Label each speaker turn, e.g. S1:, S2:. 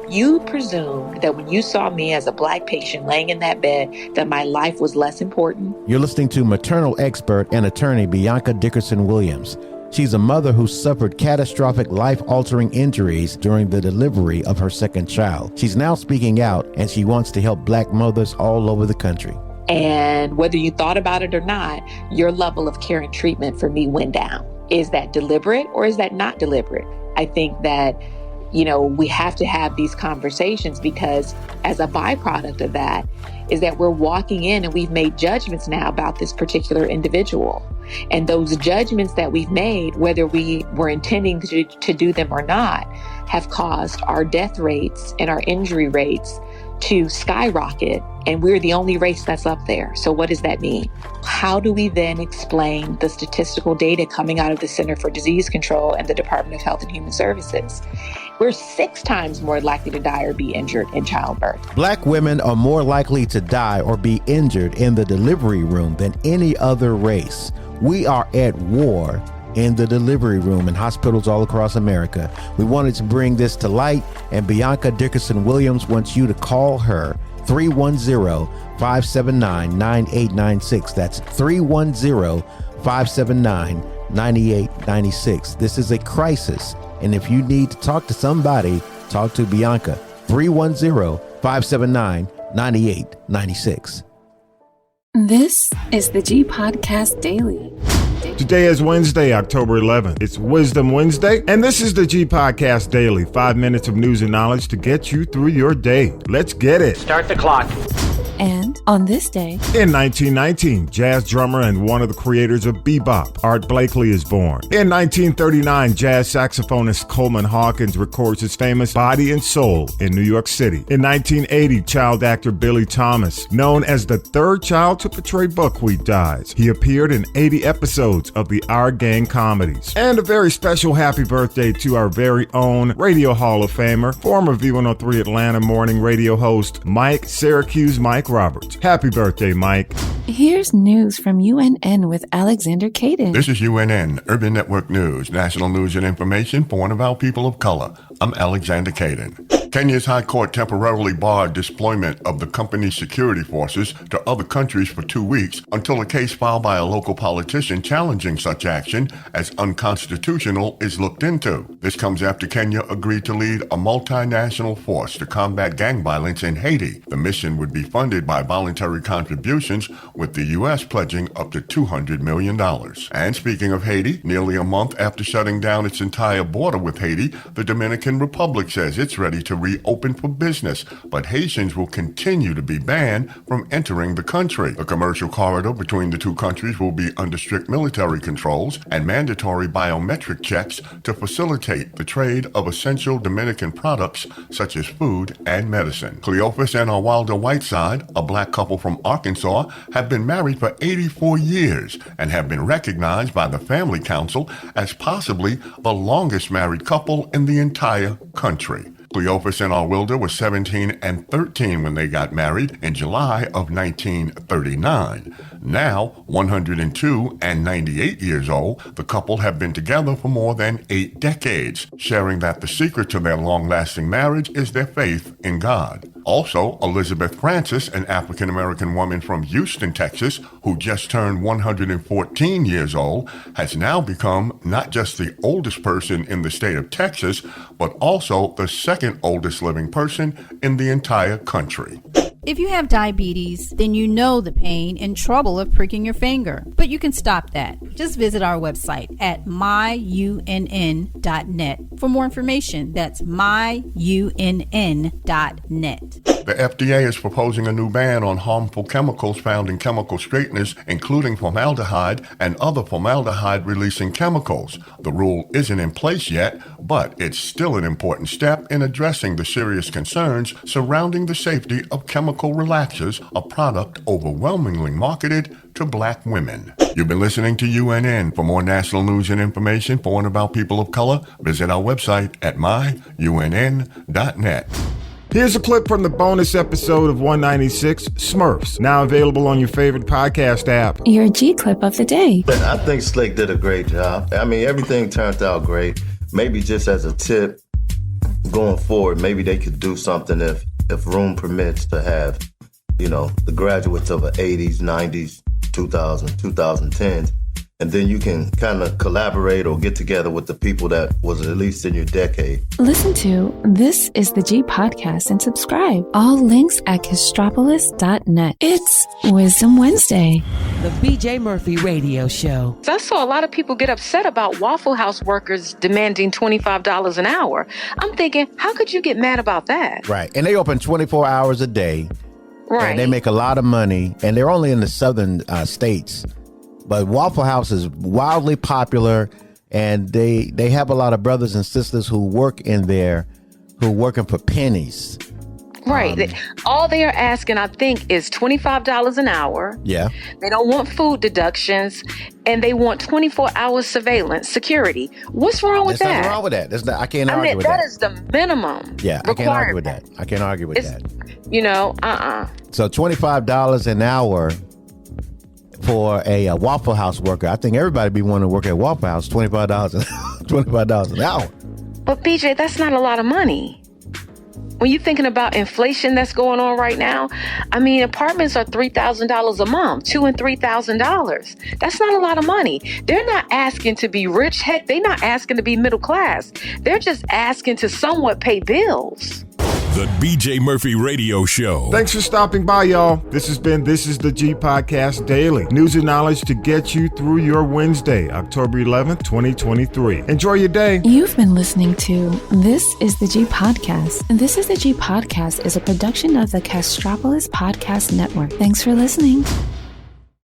S1: You presumed that when you saw me as a Black patient laying in that bed, that my life was less important.
S2: You're listening to maternal expert and attorney Bianca Dickerson-Williams. She's a mother who suffered catastrophic life-altering injuries during the delivery of her second child. She's now speaking out, and she wants to help Black mothers all over the country.
S1: And whether you thought about it or not, your level of care and treatment for me went down. Is that deliberate or is that not deliberate? I think that, we have to have these conversations, because as a byproduct of that is that we're walking in and we've made judgments now about this particular individual. And those judgments that we've made, whether we were intending to do them or not, have caused our death rates and our injury rates to skyrocket, and we're the only race that's up there. So what does that mean? How do we then explain the statistical data coming out of the Center for Disease Control and the Department of Health and Human Services? We're 6 times more likely to die or be injured in childbirth.
S2: Black women are more likely to die or be injured in the delivery room than any other race. We are at war in the delivery room in hospitals all across America. We wanted to bring this to light, and Bianca Dickerson-Williams wants you to call her 310-579-9896. That's 310-579-9896. This is a crisis, and if you need to talk to somebody, talk to Bianca. 310-579-9896.
S3: This is the G Podcast Daily.
S4: Today is Wednesday, October 11th. It's Wisdom Wednesday, and this is the G Podcast Daily. 5 minutes of news and knowledge to get you through your day. Let's get it.
S5: Start the clock.
S3: And on this day,
S4: in 1919, jazz drummer and one of the creators of bebop, Art Blakey, is born. In 1939, jazz saxophonist Coleman Hawkins records his famous Body and Soul in New York City. In 1980, child actor Billy Thomas, known as the third child to portray Buckwheat, dies. He appeared in 80 episodes of the Our Gang comedies. And a very special happy birthday to our very own Radio Hall of Famer, former V103 Atlanta morning radio host, Syracuse Mike Roberts. Happy birthday, Mike.
S3: Here's news from UNN with Alexander Caden.
S6: This is UNN, Urban Network News, national news and information for and about people of color. I'm Alexander Caden. Kenya's High Court temporarily barred deployment of the company's security forces to other countries for 2 weeks until a case filed by a local politician challenging such action as unconstitutional is looked into. This comes after Kenya agreed to lead a multinational force to combat gang violence in Haiti. The mission would be funded by voluntary contributions, with the U.S. pledging up to $200 million. And speaking of Haiti, nearly a month after shutting down its entire border with Haiti, the Dominican Republic says it's ready to reopen for business, but Haitians will continue to be banned from entering the country. The commercial corridor between the two countries will be under strict military controls and mandatory biometric checks to facilitate the trade of essential Dominican products such as food and medicine. Cleophas and Arwalda Whiteside, a Black couple from Arkansas, have been married for 84 years and have been recognized by the Family Council as possibly the longest married couple in the entire country. Cleophas and Arwilda were 17 and 13 when they got married in July of 1939. Now, 102 and 98 years old, the couple have been together for more than 8 decades, sharing that the secret to their long-lasting marriage is their faith in God. Also, Elizabeth Francis, an African-American woman from Houston, Texas, who just turned 114 years old, has now become not just the oldest person in the state of Texas, but also the second oldest living person in the entire country.
S7: If you have diabetes, then you know the pain and trouble of pricking your finger. But you can stop that. Just visit our website at myunn.net for more information. That's myunn.net.
S6: The FDA is proposing a new ban on harmful chemicals found in chemical straighteners, including formaldehyde and other formaldehyde-releasing chemicals. The rule isn't in place yet, but it's still an important step in addressing the serious concerns surrounding the safety of chemical relaxers, a product overwhelmingly marketed to Black women. You've been listening to UNN. For more national news and information for and about people of color, visit our website at myunn.net.
S4: Here's a clip from the bonus episode of 196, Smurfs, now available on your favorite podcast app.
S3: Your G clip of the day.
S8: I think Slick did a great job. I mean, everything turned out great. Maybe just as a tip,
S5: going forward, maybe they could do something if room permits to have, the graduates of the 80s, 90s, 2000s, 2010s. And then you can kind of collaborate or get together with the people that was at least in your decade.
S3: Listen to This is the G Podcast and subscribe. All links at castropolis.net. It's Wisdom Wednesday.
S8: The BJ Murphy Radio Show.
S1: I saw a lot of people get upset about Waffle House workers demanding $25 an hour. I'm thinking, how could you get mad about that?
S2: Right. And they open 24 hours a day.
S1: Right.
S2: And they make a lot of money. And they're only in the southern states. But Waffle House is wildly popular, and they have a lot of brothers and sisters who work in there, who are working for pennies.
S1: Right. All they are asking, I think, is $25 an hour.
S2: Yeah.
S1: They don't want food deductions, and they want 24-hour surveillance security. What's wrong with that?
S2: There's nothing wrong with that. I can't argue with that.
S1: That is the minimum.
S2: Yeah, I can't argue with that. I can't argue with that.
S1: So
S2: $25 an hour for a Waffle House worker. I think everybody be wanting to work at Waffle House. $25 an hour.
S1: But BJ, that's not a lot of money. When you're thinking about inflation that's going on right now, apartments are $3,000 a month, $2,000 and $3,000. That's not a lot of money. They're not asking to be rich. Heck, they're not asking to be middle class. They're just asking to somewhat pay bills.
S9: The BJ Murphy Radio Show.
S4: Thanks for stopping by, y'all. This is the G Podcast Daily. News and knowledge to get you through your Wednesday, October 11th, 2023. Enjoy your day.
S3: You've been listening to This is the G Podcast. This is the G Podcast is a production of the Castropolis Podcast Network. Thanks for listening.